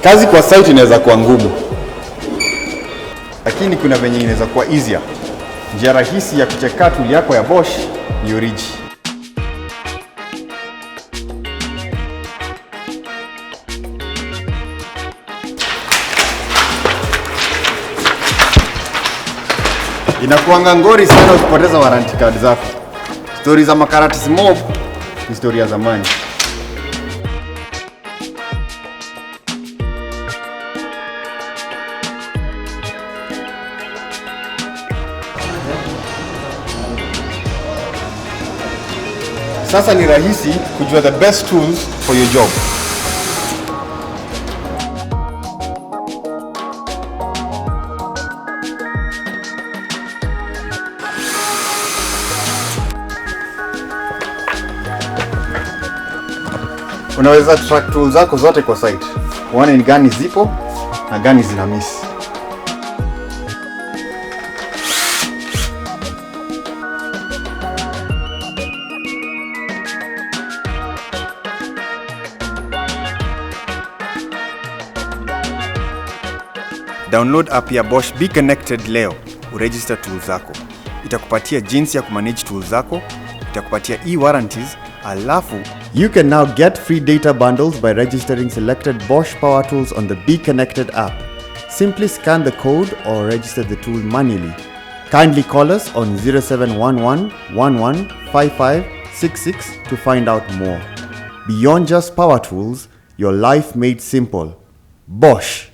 Kazi kwa site inaweza kuwa ngumu, lakini kuna venye inaweza kuwa easier. Njia rahisi ya kucheka tool yako ya Bosch ni Origi. Inakuanga ngori sana ukipoteza warranty card zako. Stories za makarati mob ni story ya zamani. Sasa ni rahisi kujua the best tools for your job. Unaweza track tools zako zote kwa site. Uone ni gani zipo na gani zina miss. Download app ya Bosch BeConnected leo, uregister tools zako. Itakupatia jinsi ya kumanage tools zako, itakupatia e-warranties, alafu you can now get free data bundles by registering selected Bosch power tools on the BeConnected app. Simply scan the code or register the tool manually. Kindly call us on 0711 115566 to find out more. Beyond just power tools, your life made simple. Bosch.